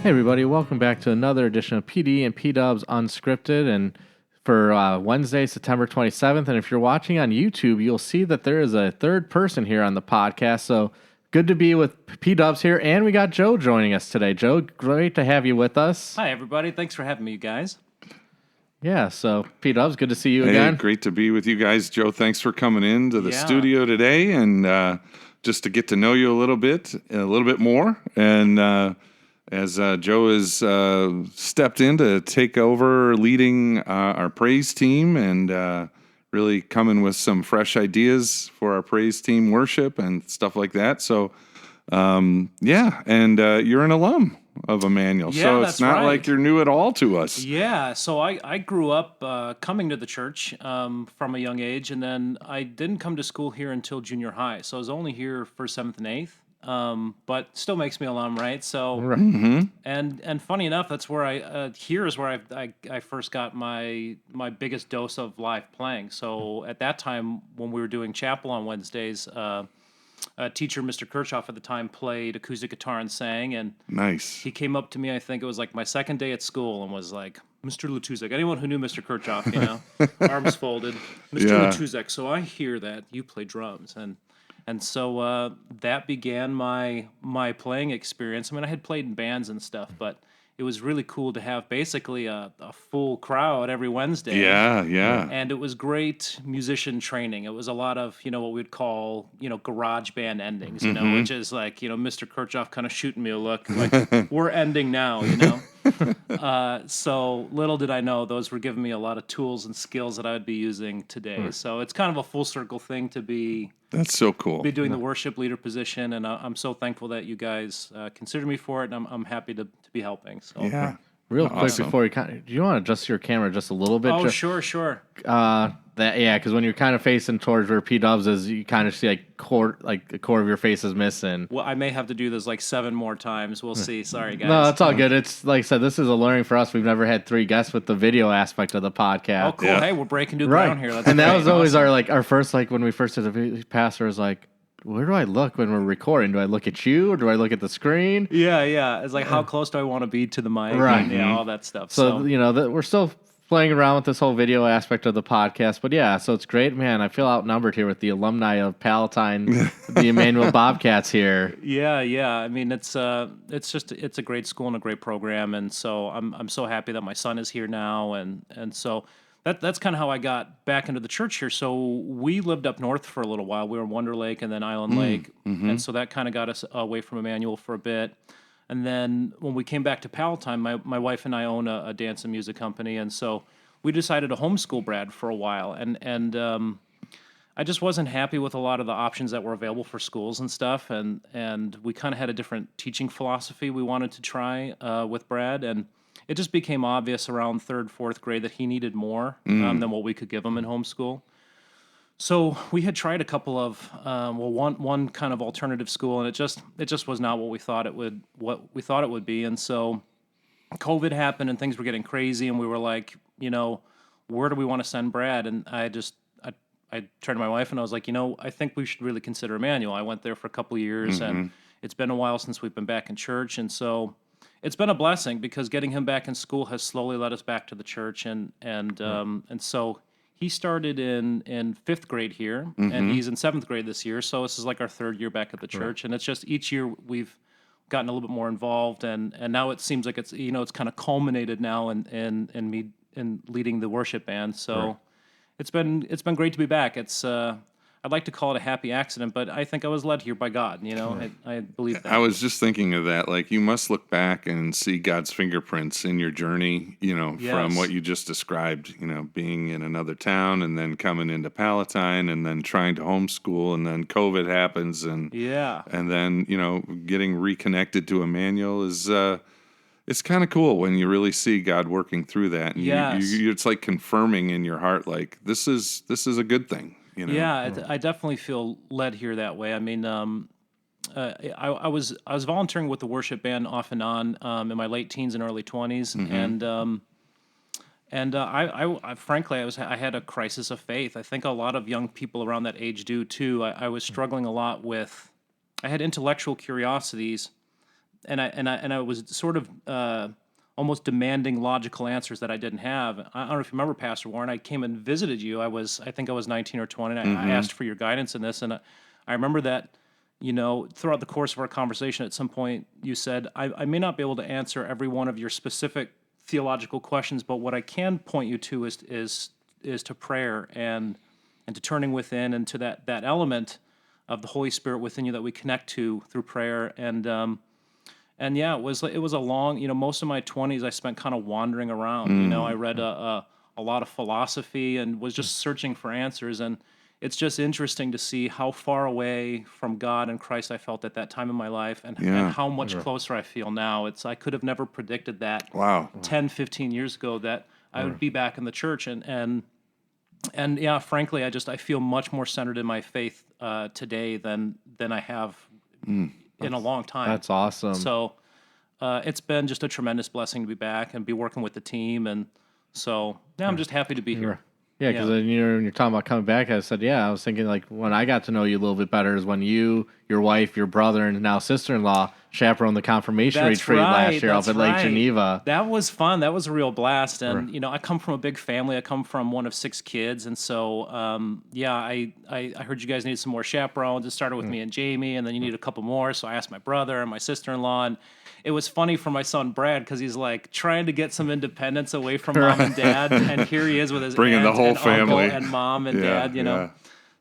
Hey everybody, welcome back to another edition of PD and PDubs Unscripted, and for Wednesday, September 27th. And if you're watching on YouTube, you'll see that there is a third person here on the podcast. So good to be with PDubs here, and we got Joe joining us today. Joe, great to have you with us. Hi everybody, thanks for having me, you guys. Yeah, so PDubs, good to see you again. Great to be with you guys. Joe, thanks for coming into the studio today, and just to get to know you a little bit more. And as Joe has stepped in to take over leading our praise team and really coming with some fresh ideas for our praise team worship and stuff like that. So, and you're an alum of Immanuel, so it's not like you're new at all to us. Yeah, so I grew up coming to the church from a young age, and then I didn't come to school here until junior high, so I was only here for 7th and 8th, but still makes me alum, right? So, and funny enough, that's where here is where I first got my biggest dose of live playing. So at that time, when we were doing chapel on Wednesdays, teacher, Mr. Kirchhoff at the time, played acoustic guitar and sang, and nice. He came up to me, I think it was like my second day at school, and was like, Mr. Latuszek, anyone who knew Mr. Kirchhoff, you know, arms folded, Mr. Latuszek, so I hear that you play drums, and so that began my playing experience. I mean, I had played in bands and stuff, but it was really cool to have basically a full crowd every Wednesday. Yeah. And it was great musician training. It was a lot of, what we'd call, garage band endings, which is like, Mr. Kirchhoff kind of shooting me a look, like, we're ending now, So little did I know those were giving me a lot of tools and skills that I would be using today. So it's kind of a full circle thing to be. That's so cool. Be doing the worship leader position, and I'm so thankful that you guys consider me for it, and I'm happy to be helping. So. Yeah. Real quick before you do you want to adjust your camera just a little bit? Oh, sure. Because when you're kind of facing towards where PDubs is, you kind of see the core of your face is missing. Well, I may have to do this like 7 more times. We'll see. Sorry, guys. No, it's all good. It's like I said, this is a learning for us. We've never had 3 guests with the video aspect of the podcast. Oh, cool. Yeah. Hey, we're breaking new ground here. That's and that was always our first, like when we first did the pastor was like, where do I look when we're recording? Do I look at you or do I look at the screen? Yeah. It's like, how close do I want to be to the mic? Right. And, all that stuff. So we're still playing around with this whole video aspect of the podcast. But yeah, so it's great, man. I feel outnumbered here with the alumni of Palatine, the Immanuel Bobcats here. Yeah. I mean, it's a great school and a great program. And so I'm so happy that my son is here now. And so that's kind of how I got back into the church here. So we lived up north for a little while. We were in Wonder Lake and then Island Lake. And so that kind of got us away from Immanuel for a bit. And then when we came back to Palatine, my wife and I own a dance and music company. And so we decided to homeschool Brad for a while. And I just wasn't happy with a lot of the options that were available for schools and stuff. And we kind of had a different teaching philosophy we wanted to try with Brad. And it just became obvious around 3rd, 4th grade that he needed more than what we could give him in homeschool. So we had tried a couple of one kind of alternative school, and it just was not what we thought it would be. And so COVID happened, and things were getting crazy, and we were like, where do we want to send Brad? And I turned to my wife and I was like, I think we should really consider Immanuel. I went there for a couple of years, and it's been a while since we've been back in church, and so. It's been a blessing because getting him back in school has slowly led us back to the church, and so he started in 5th grade here, and he's in 7th grade this year. So this is like our 3rd year back at the church, and it's just each year we've gotten a little bit more involved, and now it seems like it's it's kind of culminated now in me in leading the worship band. So it's been great to be back. It's I'd like to call it a happy accident, but I think I was led here by God. I believe that. I was just thinking of that. Like, you must look back and see God's fingerprints in your journey, from what you just described, being in another town and then coming into Palatine and then trying to homeschool, and then COVID happens. And then, getting reconnected to Immanuel is, it's kind of cool when you really see God working through that. And it's like confirming in your heart, like, this is a good thing. Yeah, I definitely feel led here that way. I mean, I was volunteering with the worship band off and on in my late teens and early 20s, and I frankly I had a crisis of faith. I think a lot of young people around that age do too. I was struggling a lot with. I had intellectual curiosities I was sort of almost demanding logical answers that I didn't have. I don't know if you remember, Pastor Warren. I came and visited you. I think I was 19 or 20. And I asked for your guidance in this, and I remember that. Throughout the course of our conversation, at some point you said, I may not be able to answer every one of your specific theological questions, but what I can point you to is to prayer and to turning within and to that element of the Holy Spirit within you that we connect to through prayer. And yeah, it was a long, most of my 20s I spent kind of wandering around. I read a lot of philosophy and was just searching for answers. And it's just interesting to see how far away from God and Christ I felt at that time in my life, and how much closer I feel now. I could have never predicted that 10, 15 years ago that I would be back in the church. And yeah, frankly, I feel much more centered in my faith today than I have in a long time. That's awesome. So it's been just a tremendous blessing to be back and be working with the team. And so yeah, I'm just happy to be here. Yeah, because when you're talking about coming back, I said, I was thinking like when I got to know you a little bit better is when you, your wife, your brother, and now sister-in-law chaperoned the confirmation retreat last year up at Lake Geneva. That was fun. That was a real blast. And, I come from a big family. I come from one of 6 kids. And so, I heard you guys needed some more chaperones. It started with me and Jamie, and then you need a couple more. So I asked my brother and my sister-in-law, and it was funny for my son Brad because he's like trying to get some independence away from mom and dad, and here he is with his bringing the whole and family uncle and mom and dad. Yeah.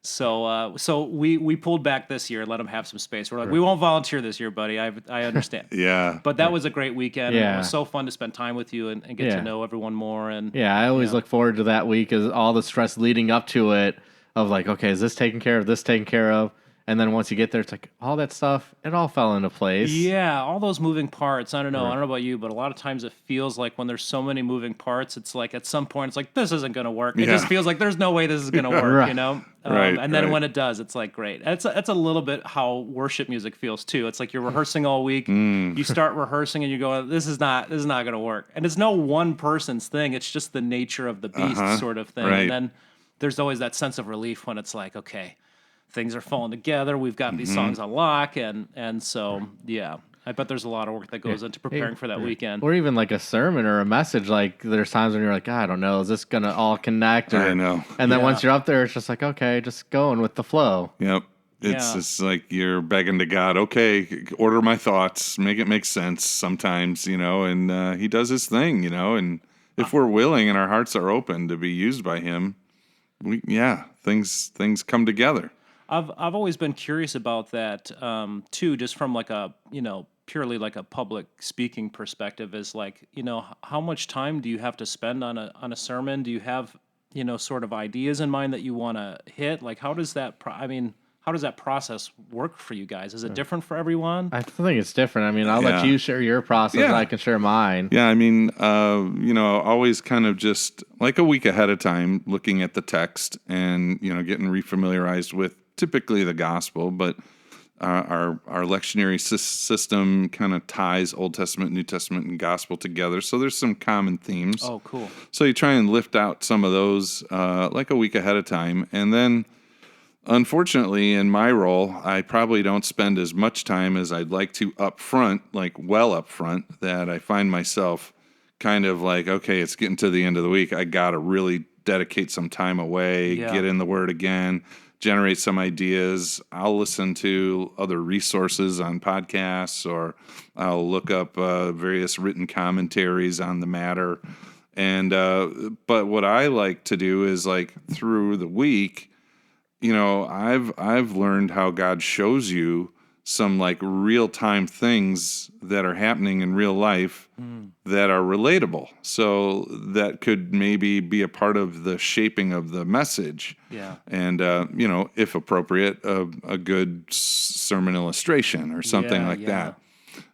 So we pulled back this year and let him have some space. We're like, we won't volunteer this year, buddy. I understand. Yeah. But that was a great weekend. Yeah. And it was so fun to spend time with you and get to know everyone more. And I always look forward to that week, as all the stress leading up to it of like, okay, is this taken care of? This taken care of? And then once you get there, it's like all that stuff, it all fell into place. Yeah, all those moving parts. I don't know about you, but a lot of times it feels like when there's so many moving parts, it's like at some point it's like, this isn't going to work. It just feels like there's no way this is going to work, And then when it does, it's like, great. That's a little bit how worship music feels too. It's like you're rehearsing all week. You start rehearsing and you go, this is not going to work. And it's no one person's thing. It's just the nature of the beast sort of thing. Right. And then there's always that sense of relief when it's like, okay, things are falling together. We've got these songs on lock, and so I bet there's a lot of work that goes into preparing for that weekend. Or even like a sermon or a message. Like there's times when you're like, I don't know, is this gonna all connect? I know. And then once you're up there, it's just like, okay, just going with the flow. Yep. It's just like you're begging to God, okay, order my thoughts, make it make sense sometimes, and he does his thing, and if we're willing and our hearts are open to be used by him, things come together. I've always been curious about that too, just from like a purely like a public speaking perspective. Is like how much time do you have to spend on a sermon? Do you have sort of ideas in mind that you want to hit? Like how does that how does that process work for you guys? Is it different for everyone? I think it's different. I mean, I'll let you share your process and I can share mine. Yeah, I mean, always kind of just like a week ahead of time looking at the text and, getting refamiliarized with typically the gospel, but our lectionary system kind of ties Old Testament, New Testament, and gospel together. So there's some common themes. Oh, cool. So you try and lift out some of those like a week ahead of time. And then, unfortunately, in my role, I probably don't spend as much time as I'd like to up front, that I find myself kind of like, okay, it's getting to the end of the week. I got to really dedicate some time away, get in the Word again, generate some ideas. I'll listen to other resources on podcasts, or I'll look up various written commentaries on the matter. And but what I like to do is like through the week, I've learned how God shows you some like real-time things that are happening in real life that are relatable. So that could maybe be a part of the shaping of the message. Yeah. And, if appropriate, a good sermon illustration or something like that.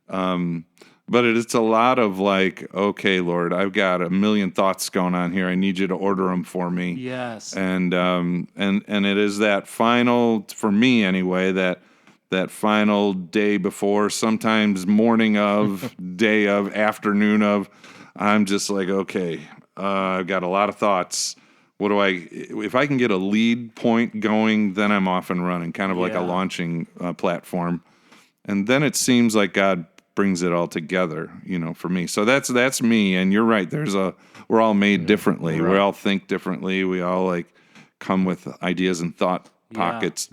But it's a lot of like, okay, Lord, I've got a million thoughts going on here. I need you to order them for me. Yes. And it is that final, for me anyway, that final day before, sometimes morning of, day of, afternoon of, I'm just like, okay, I've got a lot of thoughts. If I can get a lead point going, then I'm off and running, kind of like a launching platform. And then it seems like God brings it all together, for me. So that's me. And you're right. We're all made differently. Right. We all think differently. We all like come with ideas and thought pockets,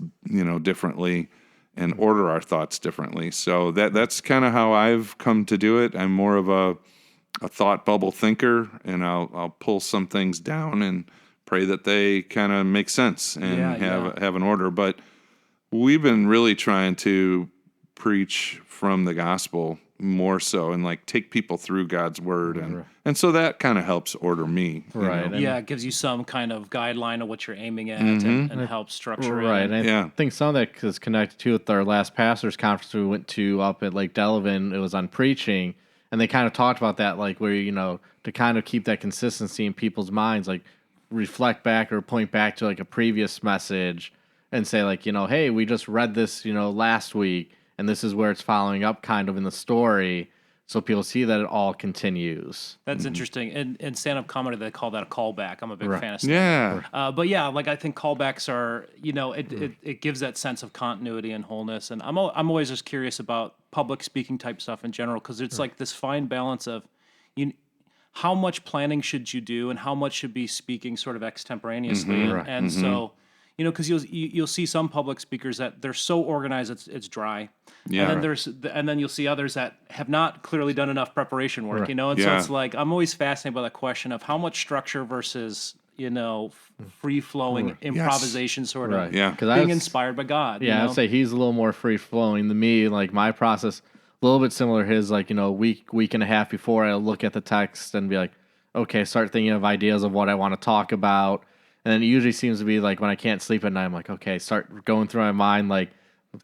differently, and order our thoughts differently. So that's kind of how I've come to do it. I'm more of a thought bubble thinker, and I'll pull some things down and pray that they kind of make sense and have an order. But we've been really trying to preach from the gospel more so, and like take people through God's word, and so that kind of helps order me, Right. Yeah, it gives you some kind of guideline of what you're aiming at and helps structure it. Right. And I think some of that is connected to with our last pastors conference we went to up at Lake Delavan. It was on preaching, and they kind of talked about that, like where, to kind of keep that consistency in people's minds, like reflect back or point back to like a previous message and say like, hey, we just read this, last week, and this is where it's following up kind of in the story. So people see that it all continues. That's interesting. In stand-up comedy, they call that a callback. I'm a big fan of stand-up. Yeah. But yeah, like I think callbacks are, it gives that sense of continuity and wholeness. And I'm always just curious about public speaking type stuff in general, because it's like this fine balance of, how much planning should you do and how much should be speaking sort of extemporaneously. And so, because you'll see some public speakers that they're so organized it's dry, and then you'll see others that have not clearly done enough preparation work, and so it's like I'm always fascinated by that question of how much structure versus free flowing improvisation, sort of being inspired by God. Yeah, I'd say he's a little more free flowing than me. Like my process, a little bit similar to his. Like week and a half before, I look at the text and be like, okay, start thinking of ideas of what I want to talk about. And then it usually seems to be like when I can't sleep at night, I'm like, okay, start going through my mind, like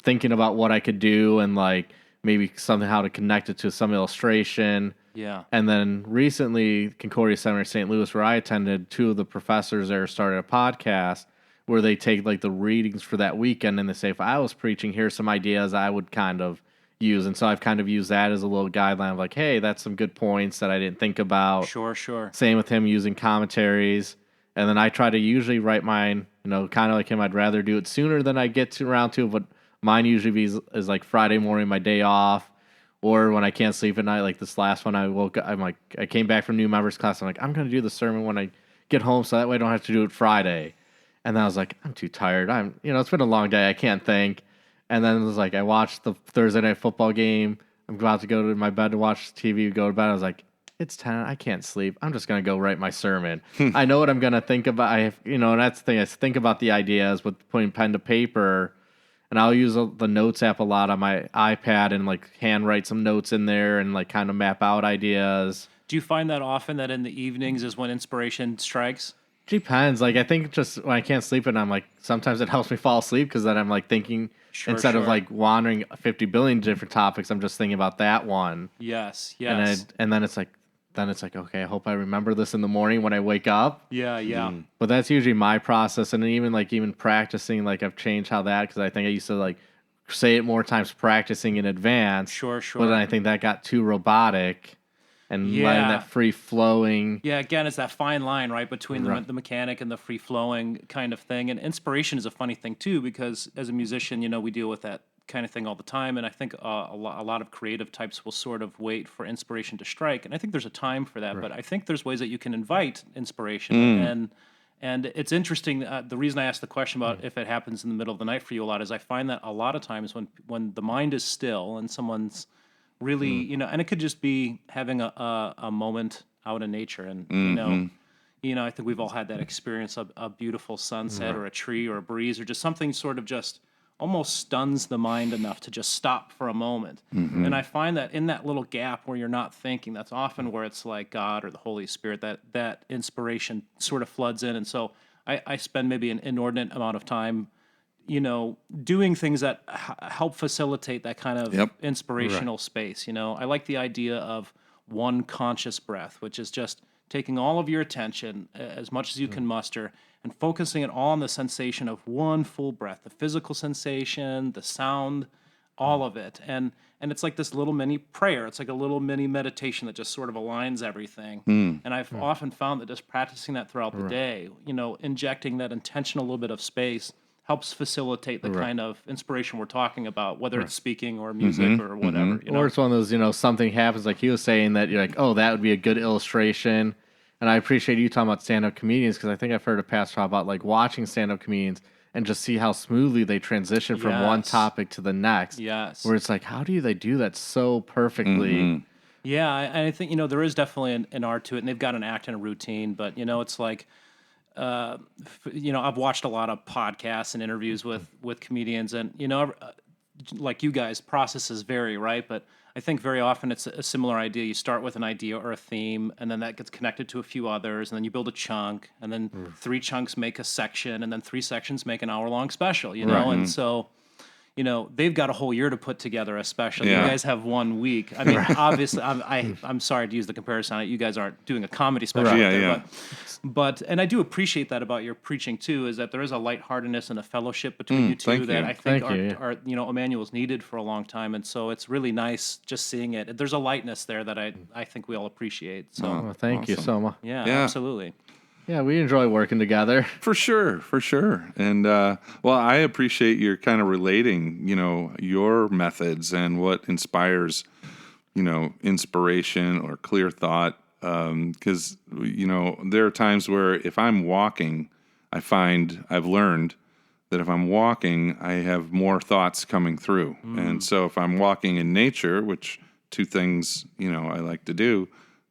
thinking about what I could do and like maybe something, how to connect it to some illustration. Yeah. And then recently, Concordia Seminary St. Louis, where I attended, two of the professors there started a podcast where they take like the readings for that weekend and they say, if I was preaching, here's some ideas I would kind of use. And so I've kind of used that as a little guideline of like, hey, that's some good points that I didn't think about. Sure. Same with him using commentaries. And then I try to usually write mine, kind of like him. I'd rather do it sooner than I get around to it, but mine usually is like Friday morning, my day off, or when I can't sleep at night. Like this last one, I came back from new members class. I'm like, I'm going to do the sermon when I get home, so that way I don't have to do it Friday. And then I was like, I'm too tired. It's been a long day. I can't think. And then it was like, I watched the Thursday night football game. I'm about to go to my bed to watch TV, go to bed. I was like, it's 10. I can't sleep. I'm just going to go write my sermon. I know what I'm going to think about. And that's the thing. I think about the ideas with putting pen to paper, and I'll use the notes app a lot on my iPad and like handwrite some notes in there and like kind of map out ideas. Do you find that often that in the evenings is when inspiration strikes? Depends. Like I think just when I can't sleep and I'm like, sometimes it helps me fall asleep because then I'm like thinking instead of like wandering 50 billion different topics, I'm just thinking about that one. Yes. And then it's like, okay, I hope I remember this in the morning when I wake up. Yeah. But that's usually my process. And even practicing, like I've changed how that, because I think I used to like say it more times practicing in advance. Sure. But then I think that got too robotic and letting that free flowing. Yeah, again, it's that fine line, right, between the mechanic and the free flowing kind of thing. And inspiration is a funny thing too, because as a musician, we deal with that kind of thing all the time, and I think a lot of creative types will sort of wait for inspiration to strike, and I think there's a time for that. But I think there's ways that you can invite inspiration, and it's interesting. The reason I asked the question about if it happens in the middle of the night for you a lot is I find that a lot of times when the mind is still and someone's really and it could just be having a moment out in nature, and I think we've all had that experience of a beautiful sunset or a tree or a breeze or just something sort of just almost stuns the mind enough to just stop for a moment. And I find that in that little gap where you're not thinking, that's often where it's like God or the Holy Spirit, that inspiration sort of floods in. And so I spend maybe an inordinate amount of time, doing things that help facilitate that kind of inspirational space. I like the idea of one conscious breath, which is just taking all of your attention as much as you can muster and focusing it all on the sensation of one full breath, the physical sensation, the sound, all of it. And it's like this little mini prayer. It's like a little mini meditation that just sort of aligns everything. And I've often found that just practicing that throughout the day, injecting that intentional little bit of space helps facilitate the Right. kind of inspiration we're talking about, whether it's speaking or music or whatever. You know? Or it's one of those, something happens, like he was saying, that you're like, oh, that would be a good illustration. And I appreciate you talking about stand-up comedians, because I think I've heard a pastor talk about like watching stand-up comedians and just see how smoothly they transition from one Yes. topic to the next. Yes. Where it's like, how do they do that so perfectly? Yeah, I think there is definitely an art to it, and they've got an act and a routine. But it's like, I've watched a lot of podcasts and interviews with comedians, and like you guys, processes vary, right? But I think very often it's a similar idea. You start with an idea or a theme, and then that gets connected to a few others, and then you build a chunk, and then 3 chunks make a section, and then 3 sections make an hour-long special. And so. They've got a whole year to put together a special. Yeah. You guys have 1 week. I mean, obviously, I'm sorry to use the comparison. You guys aren't doing a comedy special. Right. out there, Yeah. But and I do appreciate that about your preaching too, is that there is a lightheartedness and a fellowship between you two thank that you. I think Thank are Immanuel's needed for a long time, and so it's really nice just seeing it. There's a lightness there that I think we all appreciate. So Well, thank you Awesome. so much. yeah, Yeah. absolutely. Yeah, we enjoy working together. For sure. And I appreciate your kind of relating, your methods and what inspires, inspiration or clear thought. Because there are times where if I'm walking, I've learned that if I'm walking, I have more thoughts coming through. And so if I'm walking in nature, which 2 things, I like to do,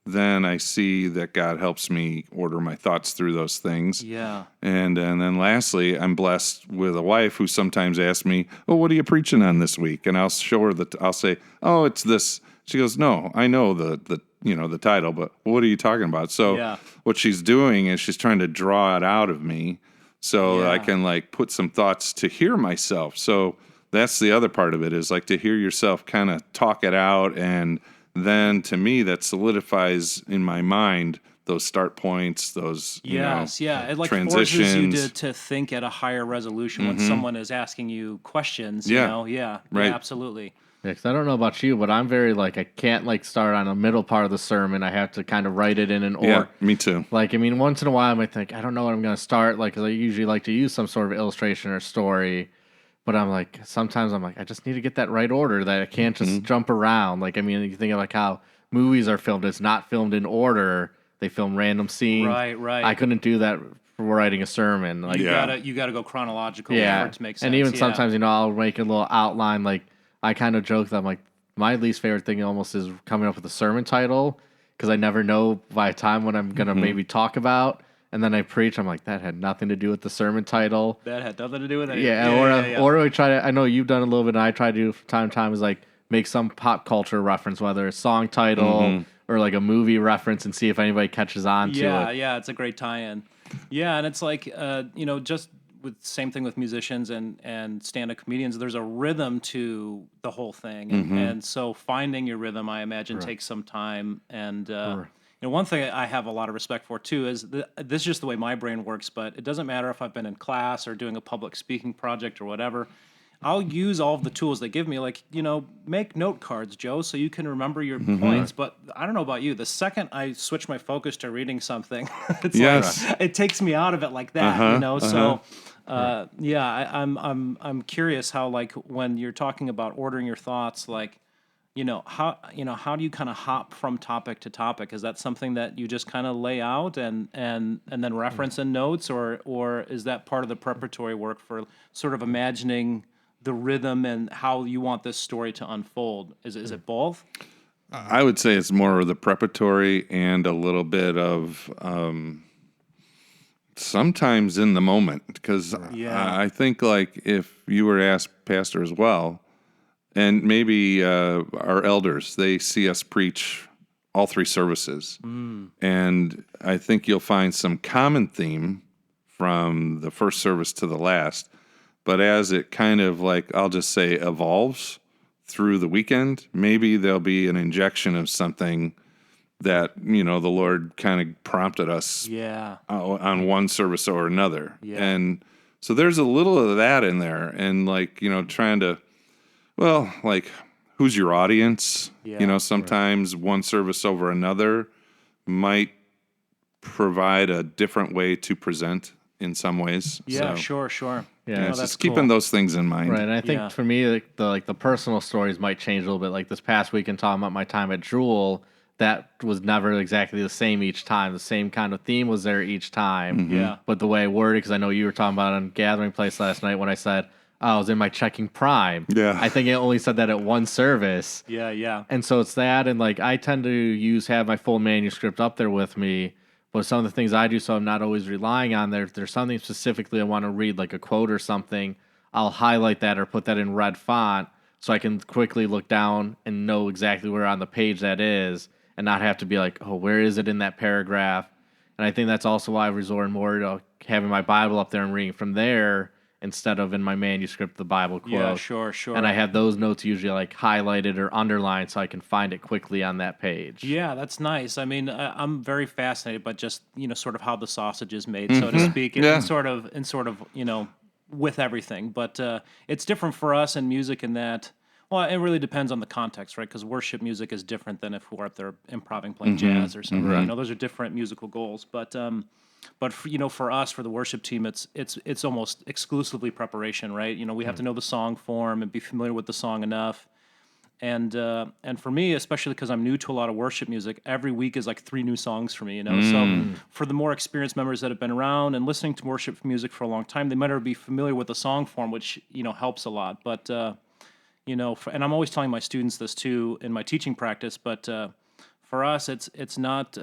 then I see that God helps me order my thoughts through those things. Yeah. And then lastly, I'm blessed with a wife who sometimes asks me, "Oh, what are you preaching on this week?" And I'll show her I'll say, "Oh, it's this." She goes, "No, I know the title, but what are you talking about?" So Yeah. what she's doing is she's trying to draw it out of me so I Yeah. can like put some thoughts to hear myself. So that's the other part of it, is like to hear yourself kind of talk it out, and then to me that solidifies in my mind those start points, those Yes, yeah. It like transitions. forces you to think at a higher resolution when someone is asking you questions. Yeah. Yeah, Right. absolutely. Yeah, 'cause I don't know about you, but I'm very like, I can't like start on a middle part of the sermon. I have to kind of write it in an order. Yeah, me too. Like, I mean, once in a while I might think, I don't know what I'm going to start. Like, 'cause I usually like to use some sort of illustration or story. But I'm like, sometimes I'm like, I just need to get that right order, that I can't just jump around. Like, I mean, you think of like how movies are filmed. It's not filmed in order. They film random scenes. Right. I couldn't do that for writing a sermon. Like, Yeah. You gotta go chronological yeah. for it to make sense. And even yeah. sometimes, I'll make a little outline. Like, I kind of joke that I'm like, my least favorite thing almost is coming up with a sermon title, because I never know by the time what I'm going to maybe talk about. And then I preach, I'm like, that had nothing to do with the sermon title. that had nothing to do with it. Yeah, or we try to, I know you've done a little bit, and I try to do from time to time, is like make some pop culture reference, whether it's song title or like a movie reference, and see if anybody catches on to it. Yeah, it's a great tie-in. Yeah, and it's like, just with same thing with musicians and stand-up comedians, there's a rhythm to the whole thing. And so finding your rhythm, I imagine, takes some time. And, one thing I have a lot of respect for, too, is this is just the way my brain works, but it doesn't matter if I've been in class or doing a public speaking project or whatever. I'll use all of the tools they give me, like, make note cards, Joe, so you can remember your points. But I don't know about you. The second I switch my focus to reading something, it's Yes. like, it takes me out of it like that, So, I'm curious how, like, when you're talking about ordering your thoughts, like, how do you kind of hop from topic to topic? Is that something that you just kind of lay out and then reference in notes, or is that part of the preparatory work for sort of imagining the rhythm and how you want this story to unfold? Is it both? I would say it's more of the preparatory and a little bit of sometimes in the moment, because I think like if you were asked, Pastor, as well, and maybe our elders, they see us preach all 3 services. And I think you'll find some common theme from the first service to the last. But as it kind of like, I'll just say, evolves through the weekend, maybe there'll be an injection of something that, the Lord kind of prompted us on one service or another. Yeah. And so there's a little of that in there. And like, trying to, well, like, who's your audience? Yeah, sometimes one service over another might provide a different way to present in some ways. Yeah, So, sure. Yeah, yeah, No, it's that's just keeping cool. those things in mind. Right, and I think Yeah. for me, the personal stories might change a little bit. Like this past week, and talking about my time at Jewel, that was never exactly the same each time. The same kind of theme was there each time. Yeah. But the way I worded, because I know you were talking about it on Gathering Place last night when I said, oh, I was in my checking prime. Yeah. I think I only said that at one service. Yeah. And so it's that, and like I tend to have my full manuscript up there with me. But some of the things I do, so I'm not always relying on there. If there's something specifically I want to read, like a quote or something, I'll highlight that or put that in red font so I can quickly look down and know exactly where on the page that is and not have to be like, oh, where is it in that paragraph? And I think that's also why I resort more to having my Bible up there and reading from there instead of in my manuscript, the Bible quote. Yeah, sure. And I have those notes usually like highlighted or underlined so I can find it quickly on that page. Yeah, that's nice. I mean, I'm very fascinated by just sort of how the sausage is made, so to speak, Yeah. and sort of with everything. But it's different for us in music in that. Well, it really depends on the context, right? Because worship music is different than if we're up there improving, playing jazz or something. Those are different musical goals. But for us, for the worship team, it's almost exclusively preparation, right? We have to know the song form and be familiar with the song enough. And for me, especially because I'm new to a lot of worship music, every week is like 3 new songs for me. So for the more experienced members that have been around and listening to worship music for a long time, they might already be familiar with the song form, which helps a lot. But and I'm always telling my students this too in my teaching practice. But for us, it's not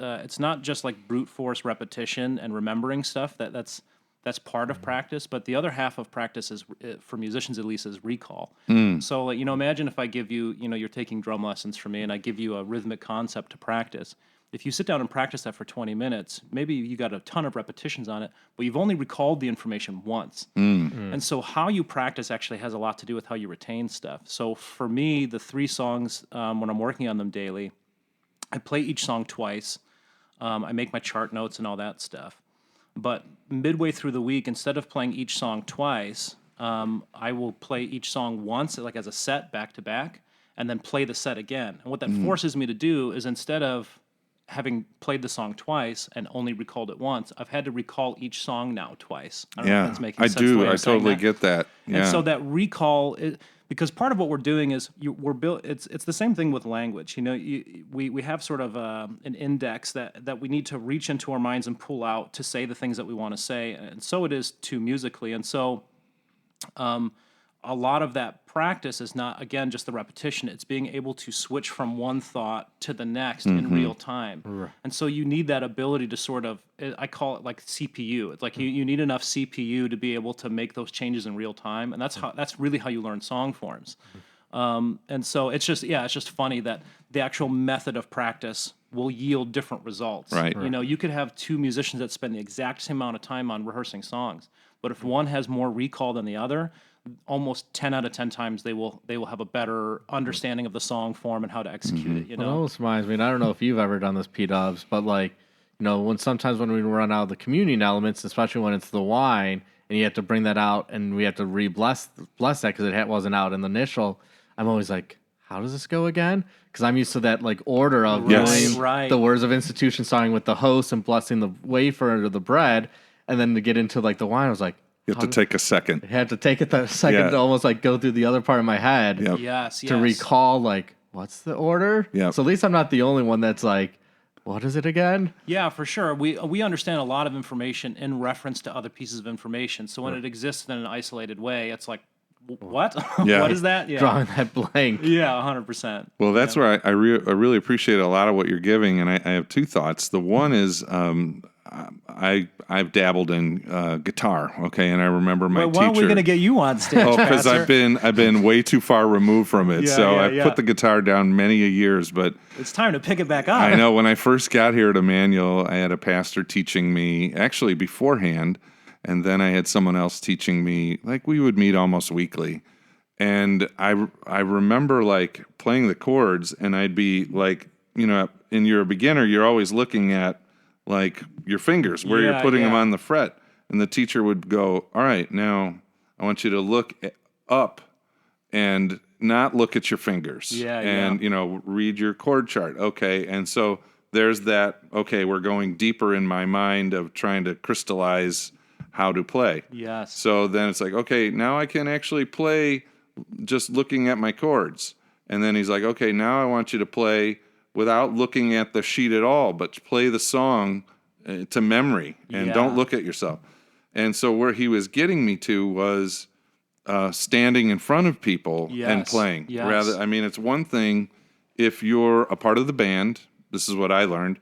just like brute force repetition and remembering stuff. That's part of practice, but the other half of practice is, for musicians at least, is recall. So, imagine if I give you, you're taking drum lessons from me, and I give you a rhythmic concept to practice. If you sit down and practice that for 20 minutes, maybe you got a ton of repetitions on it, but you've only recalled the information once. And so how you practice actually has a lot to do with how you retain stuff. So for me, the 3 songs, when I'm working on them daily, I play each song twice. I make my chart notes and all that stuff. But midway through the week, instead of playing each song twice, I will play each song once, like as a set, back to back, and then play the set again. And what that forces me to do is, instead of having played the song twice and only recalled it once, I've had to recall each song now twice. I don't know if that's making sense. The way I I'm saying totally that. get that. Yeah. And so that recall, because part of what we're doing is we're built. It's the same thing with language. We have sort of an index that we need to reach into our minds and pull out to say the things that we want to say, and so it is too musically. And so, a lot of that practice is not, again, just the repetition. It's being able to switch from one thought to the next in real time. And so you need that ability to sort of, I call it like CPU. It's like you need enough CPU to be able to make those changes in real time. And that's really how you learn song forms. And so it's just funny that the actual method of practice will yield different results. Right. You could have 2 musicians that spend the exact same amount of time on rehearsing songs, but if one has more recall than the other, almost 10 out of 10 times they will have a better understanding of the song form and how to execute it. Well, it almost reminds me, and I don't know if you've ever done this, PDubs, but like, sometimes when we run out of the communion elements, especially when it's the wine, and you have to bring that out, and we have to bless that because it wasn't out in the initial, I'm always like, how does this go again? Because I'm used to that like order of doing the words of institution, starting with the host and blessing the wafer or the bread, and then to get into like the wine, I was like, you have to take a second. I had to take it that second to almost like go through the other part of my head to recall like, what's the order? Yeah. So at least I'm not the only one that's like, what is it again? Yeah, for sure. We understand a lot of information in reference to other pieces of information. So when it exists in an isolated way, it's like, what? Yeah. What is that? Yeah. Drawing that blank. Yeah, 100%. Well, that's where I really appreciate a lot of what you're giving, and I have 2 thoughts. The one is I've dabbled in guitar, okay, and I remember my teacher. Why are we going to get you on stage? Oh, because I've been way too far removed from it. So I've yeah. put the guitar down many a years, but It's time to pick it back up. I know when I first got here at Immanuel, I had a pastor teaching me actually beforehand, and then I had someone else teaching me. Like we would meet almost weekly, and I remember like playing the chords, and I'd be like, and you're a beginner, you're always looking at like your fingers where you're putting them on the fret, and the teacher would go, all right, now I want you to look up and not look at your fingers and read your chord chart. Okay. And so there's that, okay, we're going deeper in my mind of trying to crystallize how to play. Yes. So then it's like, okay, now I can actually play just looking at my chords. And then he's like, okay, now I want you to play without looking at the sheet at all, but play the song to memory and don't look at yourself. And so where he was getting me to was standing in front of people and playing. Yes. It's one thing if you're a part of the band. This is what I learned,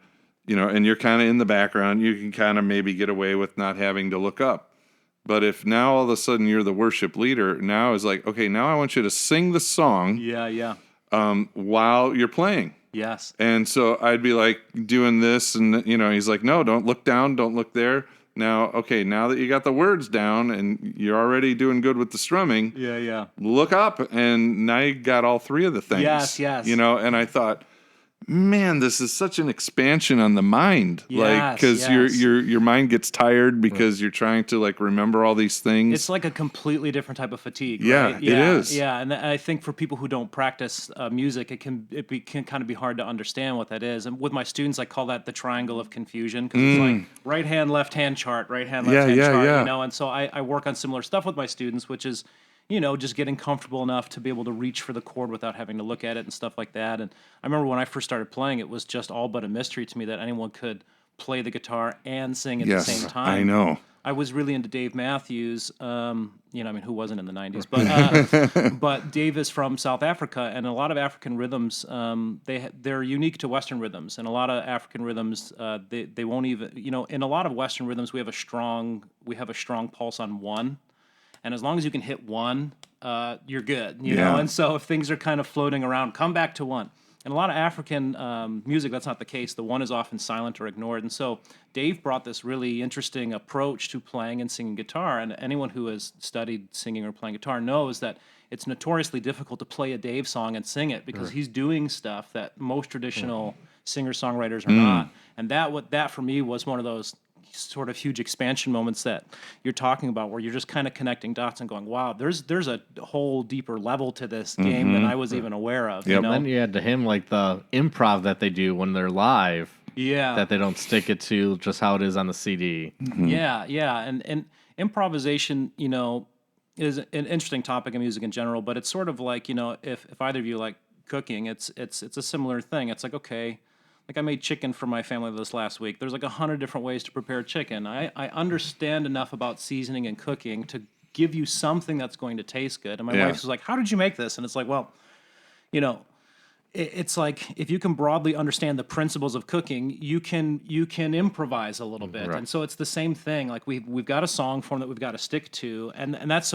and you're kind of in the background. You can kind of maybe get away with not having to look up. But if now all of a sudden you're the worship leader, now is like, okay, now I want you to sing the song while you're playing. Yes. And so I'd be like doing this, and he's like, no, don't look down, don't look there. Now, okay, now that you got the words down and you're already doing good with the strumming, look up, and now you got all three of the things. Yes. And I thought, man, this is such an expansion on the mind. Because your mind gets tired because you're trying to remember all these things. It's like a completely different type of fatigue. Yeah, right? it is. Yeah, and I think for people who don't practice music, it can kind of be hard to understand what that is. And with my students, I call that the triangle of confusion, because it's like right hand, left hand chart, right hand, left hand chart. And so I work on similar stuff with my students, which is just getting comfortable enough to be able to reach for the chord without having to look at it and stuff like that. And I remember when I first started playing, it was just all but a mystery to me that anyone could play the guitar and sing at the same time. I know. I was really into Dave Matthews. Who wasn't in the 90s? But but Dave is from South Africa, and a lot of African rhythms, they're unique to Western rhythms. And a lot of African rhythms, they won't even, in a lot of Western rhythms, we have a strong pulse on one. And as long as you can hit one, you're good, you know? And so if things are kind of floating around, come back to one. In a lot of African music, that's not the case. The one is often silent or ignored. And so Dave brought this really interesting approach to playing and singing guitar. And anyone who has studied singing or playing guitar knows that it's notoriously difficult to play a Dave song and sing it, because he's doing stuff that most traditional singer-songwriters are not. And that for me was one of those sort of huge expansion moments that you're talking about, where you're just kind of connecting dots and going, wow, there's a whole deeper level to this game than I was even aware of. And then you add to him the improv that they do when they're live. Yeah. That they don't stick it to just how it is on the CD. Yeah. And improvisation, is an interesting topic in music in general, but it's sort of like, if either of you like cooking, it's a similar thing. It's like, okay, I made chicken for my family this last week. There's 100 different ways to prepare chicken. I understand enough about seasoning and cooking to give you something that's going to taste good. And my wife was like, how did you make this? And it's like, well, it's like, if you can broadly understand the principles of cooking, you can improvise a little bit. Right. And so it's the same thing. Like we've got a song form that we've got to stick to, and that's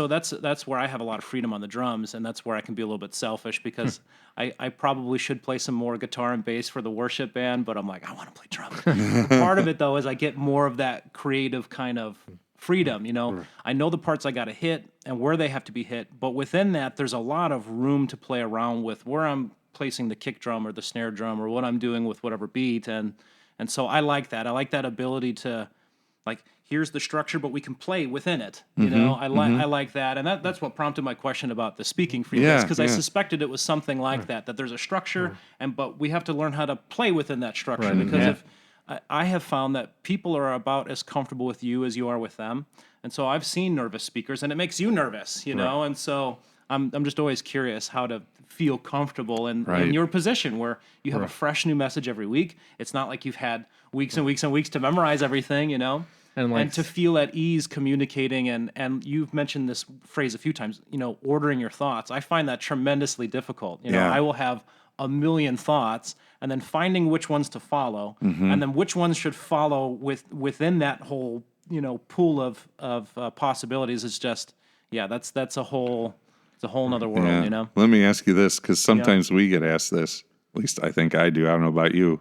where I have a lot of freedom on the drums, and that's where I can be a little bit selfish, because I probably should play some more guitar and bass for the worship band, but I'm like, I want to play drums. Part of it though is I get more of that creative kind of freedom. I know the parts I got to hit and where they have to be hit, but within that, there's a lot of room to play around with where I'm placing the kick drum or the snare drum or what I'm doing with whatever beat, and so I like that. I like that ability to, here's the structure, but we can play within it. I like that, and that's what prompted my question about the speaking frequency, because I suspected it was something like that there's a structure, but we have to learn how to play within that structure, because if I have found that people are about as comfortable with you as you are with them, and so I've seen nervous speakers, and it makes you nervous, know, and so I'm just always curious how to feel comfortable in your position, where you have a fresh new message every week. It's not like you've had weeks and weeks and weeks to memorize everything, and to feel at ease communicating. And you've mentioned this phrase a few times, ordering your thoughts. I find that tremendously difficult. I will have a million thoughts, and then finding which ones to follow, and then which ones should follow within that whole, pool of possibilities is just, that's a whole... It's a whole nother world, Let me ask you this, because sometimes we get asked this, at least I think I do, I don't know about you,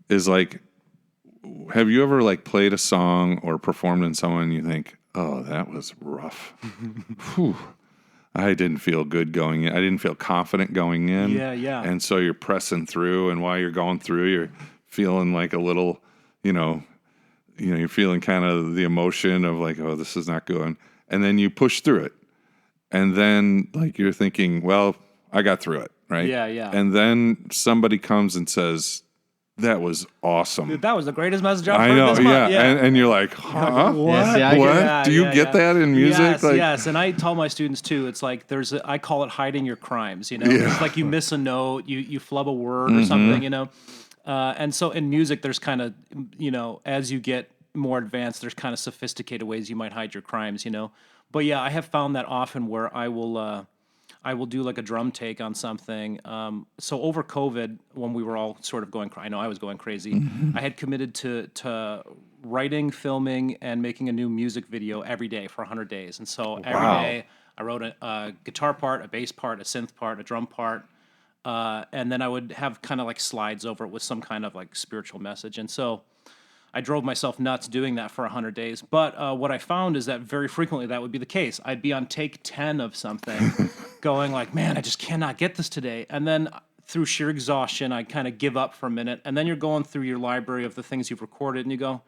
is have you ever played a song or performed in someone and you think, oh, that was rough. Whew. I didn't feel good going in. I didn't feel confident going in. Yeah. And so you're pressing through, and while you're going through, you're feeling a little, you're feeling kind of the emotion of oh, this is not good. And then you push through it. And then, you're thinking, well, I got through it, right? Yeah. And then somebody comes and says, That was awesome. Dude, that was the greatest message I've I heard know, this month. yeah. And you're like, huh? What? Yeah, see, I get What? it. Do you get that in music? Yes, Like, yes. And I tell my students too, it's like I call it hiding your crimes, you know? Yeah. It's like you miss a note, you flub a word Mm-hmm. or something, you know? And so in music, there's kind of, you know, as you get more advanced, there's kind of sophisticated ways you might hide your crimes, you know? But yeah, I have found that often where I will do like a drum take on something. So over COVID, when we were all sort of going, I know I was going crazy. I had committed to writing, filming, and making a new music video every day for 100 days. And so every day I wrote a guitar part, a bass part, a synth part, a drum part, and then I would have kind of like slides over it with some kind of like spiritual message. And so I drove myself nuts doing that for 100 days. But what I found is that very frequently that would be the case. I'd be on take 10 of something going like, man, I just cannot get this today. And then through sheer exhaustion, I kind of give up for a minute. And then you're going through your library of the things you've recorded and you go,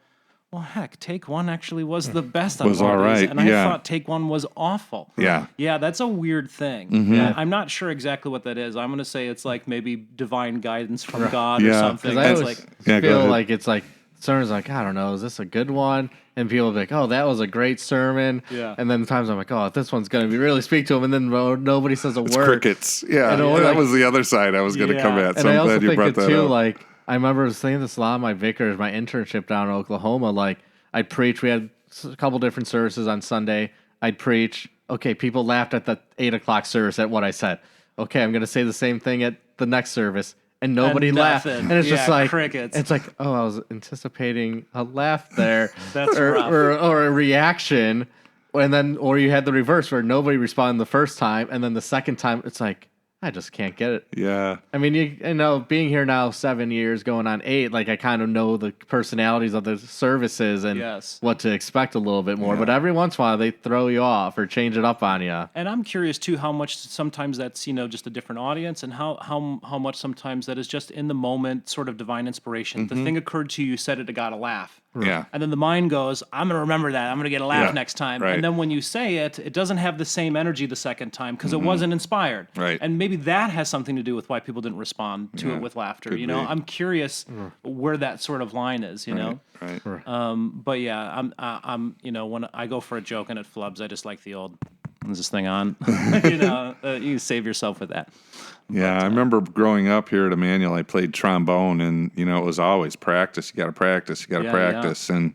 well, heck, take one actually was the best. Was all right, And yeah. I thought take one was awful. Yeah. Yeah, that's a weird thing. Mm-hmm. Yeah, I'm not sure exactly what that is. I'm going to say it's like maybe divine guidance from God or Yeah. something. 'Cause I It's always like, Yeah, go feel ahead. like it's like sermons like, I don't know, is this a good one? And people will be like, oh, that was a great sermon. Yeah. And then times I'm like, oh, this one's going to be really speak to him. And then nobody says a It's word. crickets. Yeah. know, That like- was the other side I was going to Yeah. come at. And So I I'm also glad you think brought it that too, up. like, I remember saying this a lot in my vicarage, my internship down in Oklahoma. Like, I'd preach. We had a couple different services on Sunday. I'd preach. Okay, people laughed at the 8 o'clock service at what I said. Okay, I'm going to say the same thing at the next service. And nobody And laughed. nothing. And it's just Yeah, like, crickets. it's like, oh, I was anticipating a laugh there. That's or, rough. or a reaction. And then, or you had the reverse where nobody responded the first time. And then the second time, it's like, I just can't get it. Yeah. I mean, you know, being here now 7 years, going on 8, like I kind of know the personalities of the services and Yes. what to expect a little bit more. But every once in a while, they throw you off or change it up on you. and I'm curious too how much sometimes that's, you know, just a different audience, and how much sometimes that is just in the moment, sort of divine inspiration. The thing occurred to you, you said it, it got a laugh. Yeah. And then the mind goes, I'm going to remember that. I'm going to get a laugh Yeah, next time. right. And then when you say it, it doesn't have the same energy the second time because it wasn't inspired. Right. And maybe that has something to do with why people didn't respond to it with laughter. could You know, be. I'm curious where that sort of line is, you know? Right. But yeah, I'm, you know, when I go for a joke and it flubs, I just like the old, is this thing on? You know, you save yourself with that. Yeah, I remember growing up here at Immanuel, I played trombone, and you know it was always practice. You got to practice. You got to Yeah, practice, and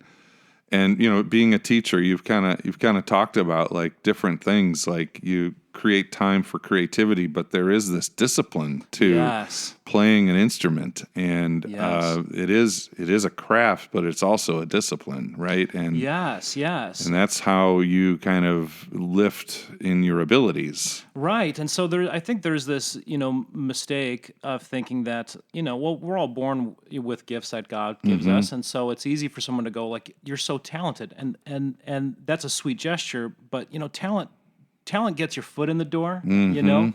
you know, being a teacher, you've kind of talked about like different things, like you create time for creativity, but there is this discipline to Yes. playing an instrument, and Yes. it is a craft, but it's also a discipline, right? And Yes, yes. and that's how you kind of lift in your abilities. Right. And so I think there's this, you know, mistake of thinking that, you know, well, we're all born with gifts that God gives us. And so it's easy for someone to go like, you're so talented. And that's a sweet gesture, but you know, talent gets your foot in the door, you know,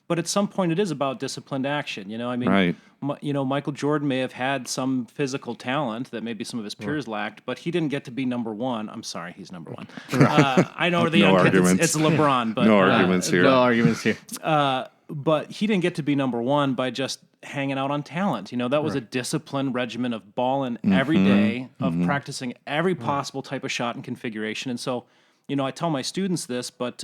but at some point it is about disciplined action. You know, I mean, Right. you know, Michael Jordan may have had some physical talent that maybe some of his peers lacked, but he didn't get to be number one. I'm sorry, he's number one. I know the No young kids, arguments. it's LeBron, but No arguments here. No arguments here. but he didn't get to be number one by just hanging out on talent. You know, that was a disciplined regimen of balling every day, of practicing every possible type of shot and configuration. And so, you know, I tell my students this, but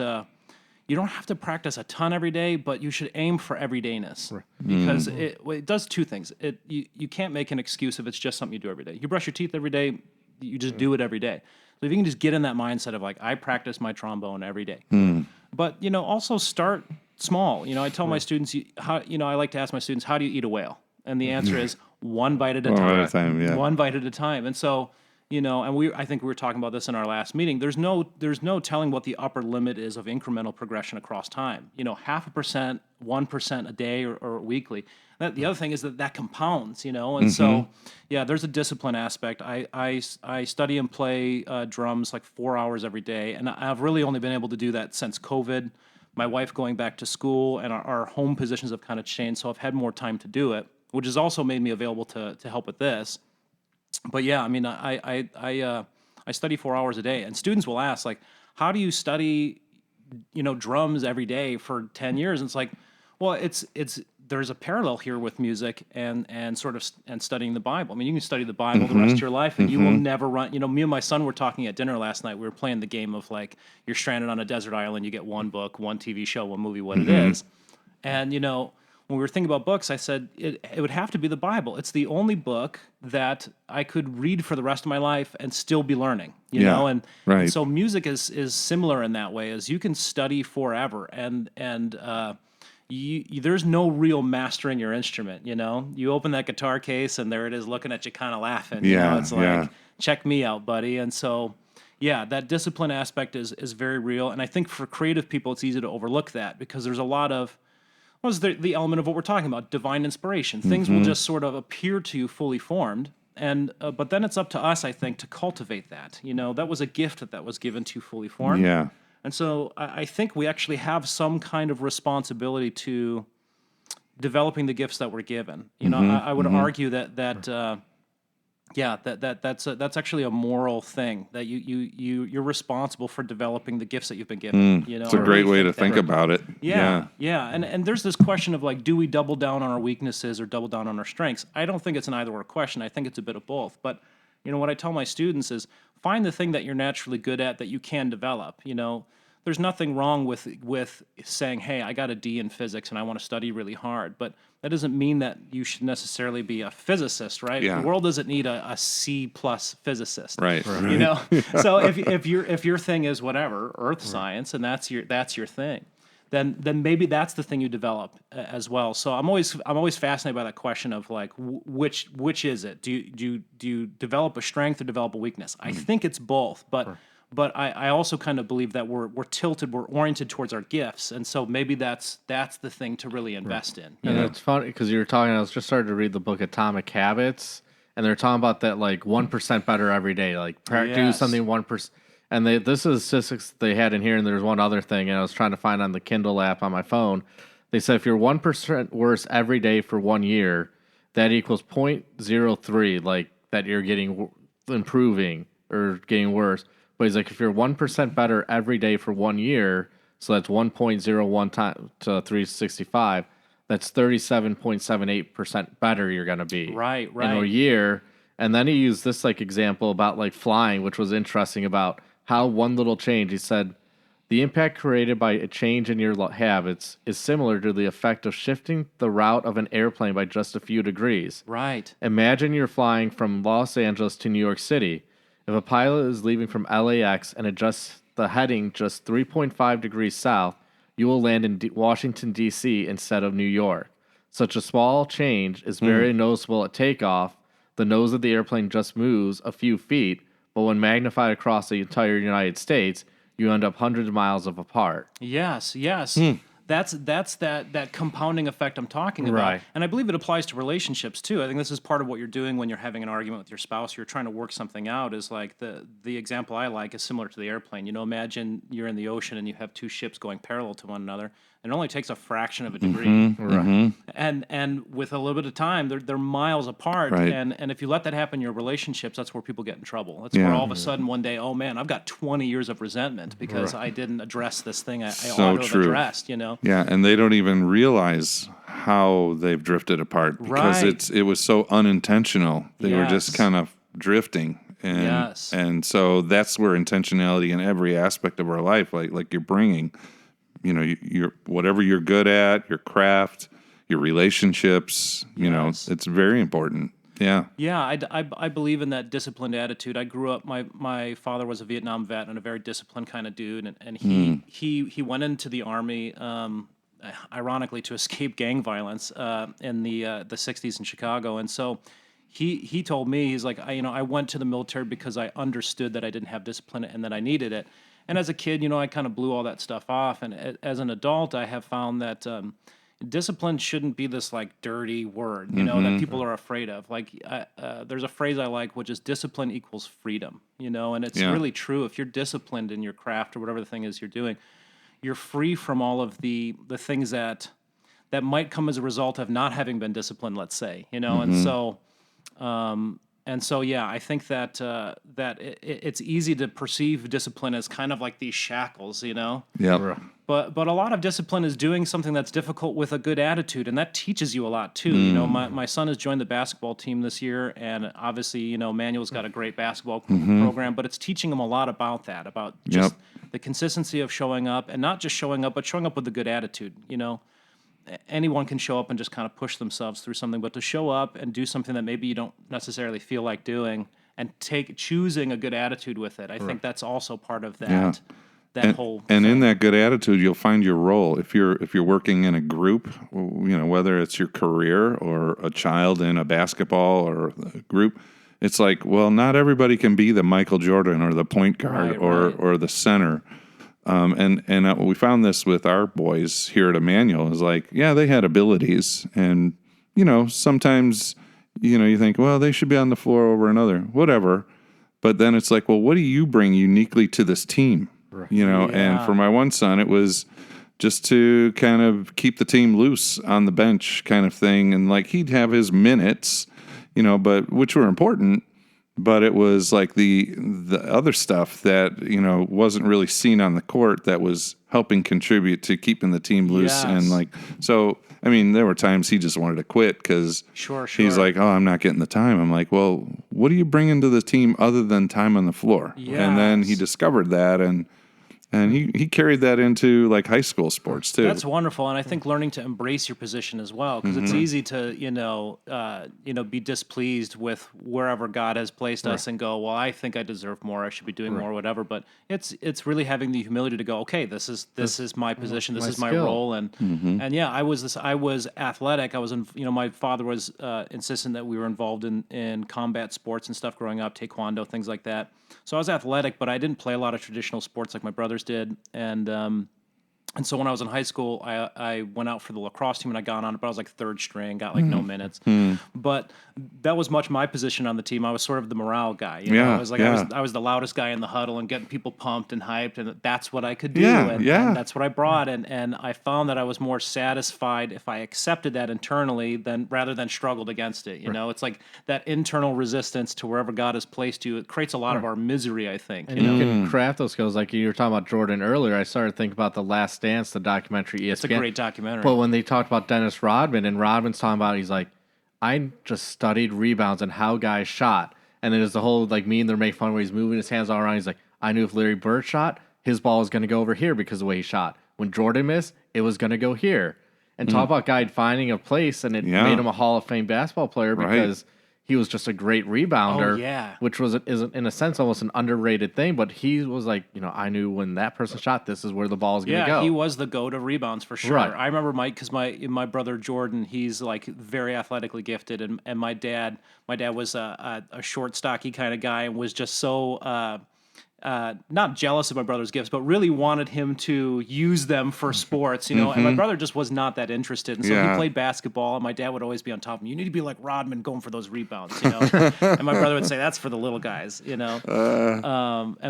you don't have to practice a ton every day, but you should aim for everydayness because it does two things. You can't make an excuse if it's just something you do every day. You brush your teeth every day, you just do it every day. So if you can just get in that mindset of like, I practice my trombone every day. But, you know, also start small. You know, I tell my students, I like to ask my students, how do you eat a whale? And the answer is one bite at a One time. bite at a time, yeah. One bite at a time. And so, you know, and I think we were talking about this in our last meeting. There's no telling what the upper limit is of incremental progression across time. You know, 0.5%, 1% a day or weekly. The other thing is that compounds, you know, and so yeah, there's a discipline aspect. I study and play drums like 4 hours every day, and I've really only been able to do that since COVID. My wife going back to school, and our home positions have kind of changed, so I've had more time to do it, which has also made me available to help with this. But yeah, I mean, I study 4 hours a day, and students will ask like, how do you study, you know, drums every day for 10 years? And it's like, well, it's there's a parallel here with music and sort of and studying the Bible. I mean, you can study the Bible the rest of your life, and you will never run. You know, me and my son were talking at dinner last night. We were playing the game of like you're stranded on a desert island. You get one book, one TV show, one movie, what it is. And you know, when we were thinking about books, I said it would have to be the Bible. It's the only book that I could read for the rest of my life and still be learning. You know, and so music is similar in that way, as you can study forever, and there's no real mastering your instrument. You know, you open that guitar case and there it is, looking at you, kind of laughing. You know, it's like, check me out, buddy. And so, yeah, that discipline aspect is very real. And I think for creative people, it's easy to overlook that because there's a lot of the element of what we're talking about, divine inspiration. Things will just sort of appear to you fully formed. And but then it's up to us, I think, to cultivate that. You know, that was a gift that was given to you fully formed. Yeah. And so I think we actually have some kind of responsibility to developing the gifts that we're given. You know, I would argue that's actually a moral thing, that you're responsible for developing the gifts that you've been given. You know, it's a great way to think about it. Yeah. And there's this question of like, do we double down on our weaknesses or double down on our strengths? I don't think it's an either-or question. I think it's a bit of both. But you know, what I tell my students is find the thing that you're naturally good at that you can develop. You know, there's nothing wrong with saying, hey, I got a D in physics and I want to study really hard. But that doesn't mean that you should necessarily be a physicist, right? Yeah. The world doesn't need a C+ physicist. Right. You know? So if your thing is whatever, earth science, and that's your thing, then maybe that's the thing you develop as well. So I'm always fascinated by that question of like, which is it? Do you develop a strength or develop a weakness? I think it's both, but I also kind of believe that we're tilted, we're oriented towards our gifts, and so maybe that's the thing to really invest in. And it's funny because you were talking. I was just starting to read the book Atomic Habits, and they're talking about that like 1% better every day, like do something 1%. And this is statistics they had in here, and there's one other thing, and I was trying to find on the Kindle app on my phone. They said if you're 1% worse every day for 1 year, that equals 0.03, like that you're getting improving or getting worse. But he's like, if you're 1% better every day for 1 year, so that's 1.01 times to 365, that's 37.78% better you're going to be. Right. In a year. And then he used this like example about like flying, which was interesting about how one little change, he said, the impact created by a change in your habits is similar to the effect of shifting the route of an airplane by just a few degrees. Right. Imagine you're flying from Los Angeles to New York City. If a pilot is leaving from LAX and adjusts the heading just 3.5 degrees south, you will land in Washington, D.C. instead of New York. Such a small change is very noticeable at takeoff. The nose of the airplane just moves a few feet, but when magnified across the entire United States, you end up hundreds of miles apart. Yes. That's that compounding effect I'm talking about. Right. And I believe it applies to relationships too. I think this is part of what you're doing when you're having an argument with your spouse. You're trying to work something out. Is like the example I like is similar to the airplane. You know, imagine you're in the ocean and you have two ships going parallel to one another. It only takes a fraction of a degree. Right. And with a little bit of time, they're miles apart. Right. And if you let that happen in your relationships, that's where people get in trouble. That's where all of a sudden one day, oh man, I've got 20 years of resentment because I didn't address this thing I ought to have addressed, you know? Yeah, and they don't even realize how they've drifted apart because it was so unintentional. They were just kind of drifting. And so that's where intentionality in every aspect of our life, like you're bringing, you know, your whatever you're good at, your craft, your relationships, you know, it's very important. Yeah. Yeah, I believe in that disciplined attitude. I grew up, my father was a Vietnam vet and a very disciplined kind of dude, and he went into the Army, ironically, to escape gang violence in the 60s in Chicago. And so he told me, he's like, I went to the military because I understood that I didn't have discipline and that I needed it. And as a kid, you know, I kind of blew all that stuff off. And as an adult, I have found that discipline shouldn't be this like dirty word, you know, that people are afraid of. Like there's a phrase I like, which is discipline equals freedom, you know, and it's really true. If you're disciplined in your craft or whatever the thing is you're doing, you're free from all of the things that might come as a result of not having been disciplined, let's say, you know, And so, yeah, I think that it's easy to perceive discipline as kind of like these shackles, you know? Yeah. But a lot of discipline is doing something that's difficult with a good attitude, and that teaches you a lot too. You know, my son has joined the basketball team this year, and obviously, you know, Manuel's got a great basketball program, but it's teaching him a lot about that, about just the consistency of showing up, and not just showing up, but showing up with a good attitude. You know, anyone can show up and just kind of push themselves through something, but to show up and do something that maybe you don't necessarily feel like doing, and choosing a good attitude with it, I think that's also part of that. Yeah. That whole and thing. in that good attitude, you'll find your role. If you're working in a group, you know, whether it's your career or a child in a basketball or a group, it's like, well, not everybody can be the Michael Jordan or the point guard or the center. And we found this with our boys here at Immanuel. Is like, yeah, they had abilities, and you know, sometimes you know you think, well, they should be on the floor over another, whatever. But then it's like, well, what do you bring uniquely to this team? You know, and for my one son, it was just to kind of keep the team loose on the bench kind of thing. And like he'd have his minutes, you know, but which were important, but it was like the other stuff that, you know, wasn't really seen on the court that was helping contribute to keeping the team loose. And like, so, I mean, there were times he just wanted to quit because he's like, oh, I'm not getting the time. I'm like, well, what are you bringing to the team other than time on the floor? And then he discovered that, and he carried that into like high school sports too. That's wonderful, and I think learning to embrace your position as well, because it's easy to be displeased with wherever God has placed us and go, well, I think I deserve more, I should be doing more, whatever. But it's really having the humility to go, okay, this is my position, this is my role, and yeah, I was athletic. I was my father was insistent that we were involved in combat sports and stuff growing up, taekwondo, things like that. So I was athletic, but I didn't play a lot of traditional sports like my brothers did. And so when I was in high school, I went out for the lacrosse team and I got on it, but I was like third string, got like no minutes. But that was much my position on the team. I was sort of the morale guy. You know? I was like I was the loudest guy in the huddle and getting people pumped and hyped, and that's what I could do. And that's what I brought. And I found that I was more satisfied if I accepted that internally rather than struggled against it. You know, it's like that internal resistance to wherever God has placed you. It creates a lot of our misery, I think. And you can craft those skills. Like you were talking about Jordan earlier, I started thinking about The Last Dance, the documentary ESPN. It's a great documentary. But when they talked about Dennis Rodman, and Rodman's talking about, he's like, I just studied rebounds and how guys shot. And then there's the whole like meme they're making fun where he's moving his hands all around. He's like, I knew if Larry Bird shot, his ball was going to go over here because of the way he shot. When Jordan missed, it was going to go here. And talk about guy finding a place, and it made him a Hall of Fame basketball player because he was just a great rebounder, which is in a sense almost an underrated thing. But he was like, I knew when that person shot, this is where the ball is going to go. Yeah, he was the go to rebounds for sure. Right. I remember because my brother Jordan, he's like very athletically gifted, and my dad was a short, stocky kind of guy, and was just so. Not jealous of my brother's gifts, but really wanted him to use them for sports, and my brother just was not that interested. And so he played basketball, and my dad would always be on top of him. You need to be like Rodman going for those rebounds, And my brother would say, that's for the little guys, And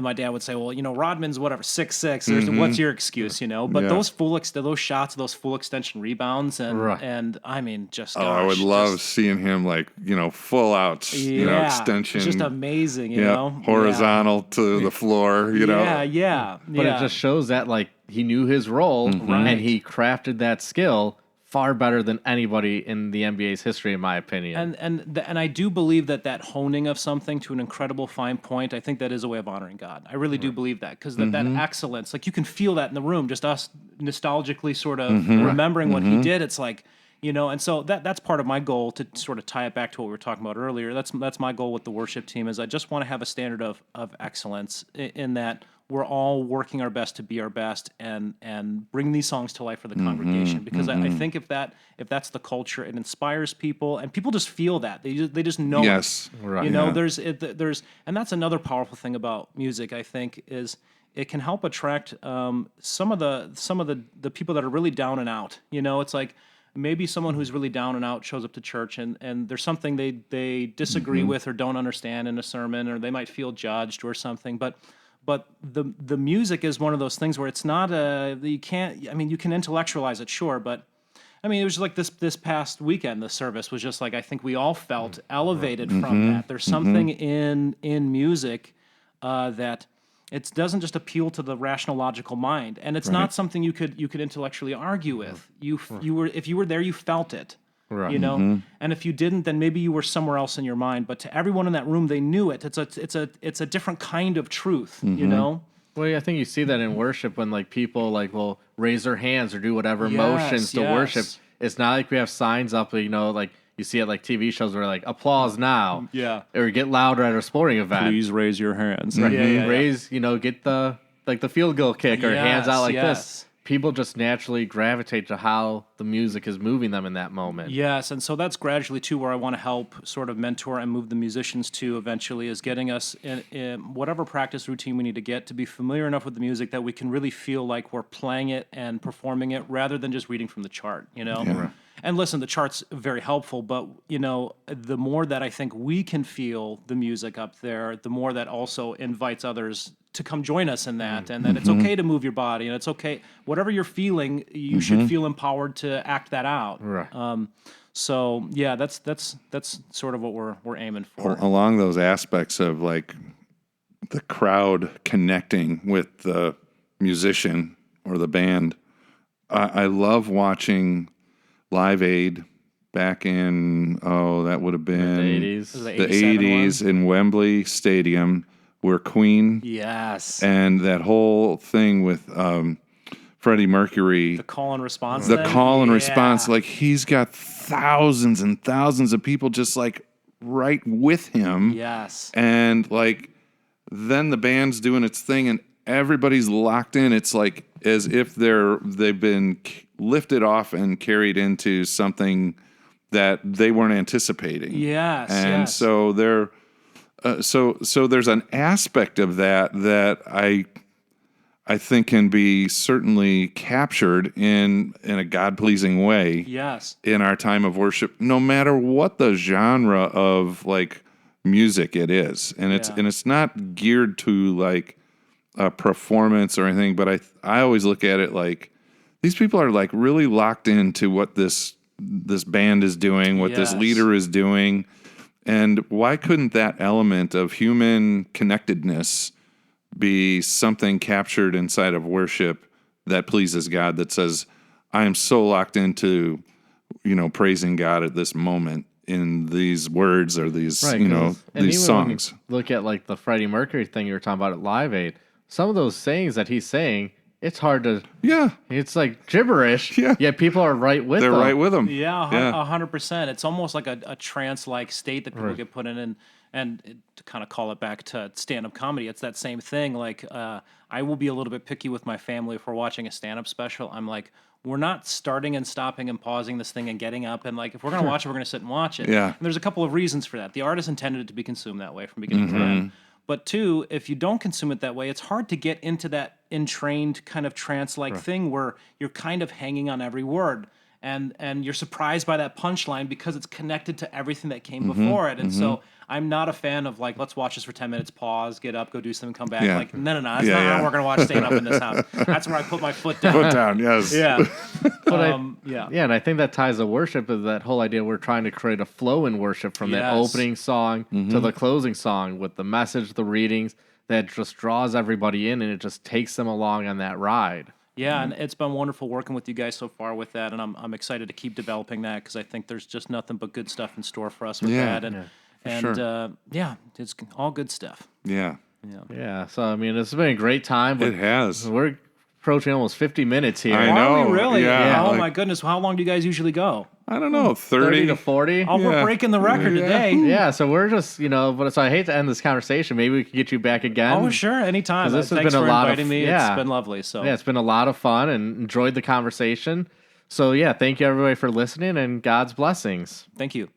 my dad would say, well, Rodman's whatever, 6'6". What's your excuse, But those those shots, those full extension rebounds, and I mean, just gosh, I would love seeing him like, full out, extension. It's just amazing, horizontal to the floor, But it just shows that like he knew his role and he crafted that skill far better than anybody in the NBA's history, in my opinion. And I do believe that honing of something to an incredible fine point, I think that is a way of honoring God. I really do believe that, because that excellence, like you can feel that in the room, just us nostalgically sort of remembering what he did. It's like, and so that's part of my goal, to sort of tie it back to what we were talking about earlier. That's my goal with the worship team, is I just want to have a standard of excellence in that we're all working our best to be our best and bring these songs to life for the congregation. Because I think if that's the culture, it inspires people, and people just feel that they just know. Yes, it. Right. There's and that's another powerful thing about music, I think, is it can help attract some of the people that are really down and out. It's like, maybe someone who's really down and out shows up to church, and there's something they disagree with or don't understand in a sermon, or they might feel judged or something. But the music is one of those things where it's not you can intellectualize it, sure, but I mean, it was like this past weekend, the service was just like, I think we all felt elevated from that. There's something in music that it doesn't just appeal to the rational, logical mind, and it's not something you could intellectually argue with. If you were there, you felt it. Right. You know, and if you didn't, then maybe you were somewhere else in your mind. But to everyone in that room, they knew it. It's a different kind of truth. You know. Well, yeah, I think you see that in worship when like people like will raise their hands or do whatever motions to worship. It's not like we have signs up, you know, like you see at like TV shows where like applause now, or get louder at a sporting event. Please raise your hands. Right. Raise, you know, get the field goal kick or hands out like this. People just naturally gravitate to how the music is moving them in that moment. Yes, and so that's gradually, too, where I want to help sort of mentor and move the musicians to eventually is getting us in whatever practice routine we need to get to be familiar enough with the music that we can really feel like we're playing it and performing it rather than just reading from the chart, you know? Yeah. And listen, the chart's very helpful, but, you know, the more that I think we can feel the music up there, the more that also invites others to come join us in that, and that it's okay to move your body, and it's okay. Whatever you're feeling, you should feel empowered to act that out. Right. So, yeah, that's sort of what we're aiming for. Along those aspects of, like, the crowd connecting with the musician or the band, I love watching Live Aid back in, that would have been the 80s. The 80s in Wembley Stadium, where Queen and that whole thing with Freddie Mercury, the call and response, like he's got thousands and thousands of people just like right with him, and like then the band's doing its thing and everybody's locked in. It's like as if they've been lifted off and carried into something that they weren't anticipating. So they're so there's an aspect of that I think can be certainly captured in a God-pleasing way. In our time of worship, no matter what the genre of like music it is, and it's not geared to like a performance or anything. But I always look at it like these people are like really locked into what this band is doing, what this leader is doing. And why couldn't that element of human connectedness be something captured inside of worship that pleases God, that says, I am so locked into, you know, praising God at this moment in these words or these, you know, these songs. Look at like the Freddie Mercury thing you were talking about at Live Aid. Some of those sayings that he's saying, it's hard to... It's like gibberish, yet people are right with them. They're right with him. 100%. It's almost like a trance-like state that people get put in. And to kind of call it back to stand-up comedy, it's that same thing. Like, I will be a little bit picky with my family if we're watching a stand-up special. I'm like, we're not starting and stopping and pausing this thing and getting up. And like, if we're going to watch it, we're going to sit and watch it. And there's a couple of reasons for that. The artist intended it to be consumed that way from beginning to end. But two, if you don't consume it that way, it's hard to get into that entrained kind of trance-like thing where you're kind of hanging on every word. And you're surprised by that punchline because it's connected to everything that came before it. And so I'm not a fan of like, let's watch this for 10 minutes, pause, get up, go do something, come back. Like, no. That's not how we're going to watch stand-up in this house. That's where I put my foot down. Foot down, yes. And I think that ties to worship is that whole idea we're trying to create a flow in worship from that opening song to the closing song with the message, the readings, that just draws everybody in and it just takes them along on that ride. And it's been wonderful working with you guys so far with that, and I'm excited to keep developing that because I think there's just nothing but good stuff in store for us with that. And it's all good stuff. So I mean, it's been a great time. But it has. We're approaching almost 50 minutes here. I know. Are we really? Yeah. Oh my goodness! How long do you guys usually go? I don't know, 30 to 40. Oh, we're breaking the record today. Yeah, so we're just, so I hate to end this conversation. Maybe we could get you back again. Oh, sure, anytime. This has Thanks been for a lot inviting me. It's been lovely. So it's been a lot of fun and enjoyed the conversation. So thank you everybody for listening and God's blessings. Thank you.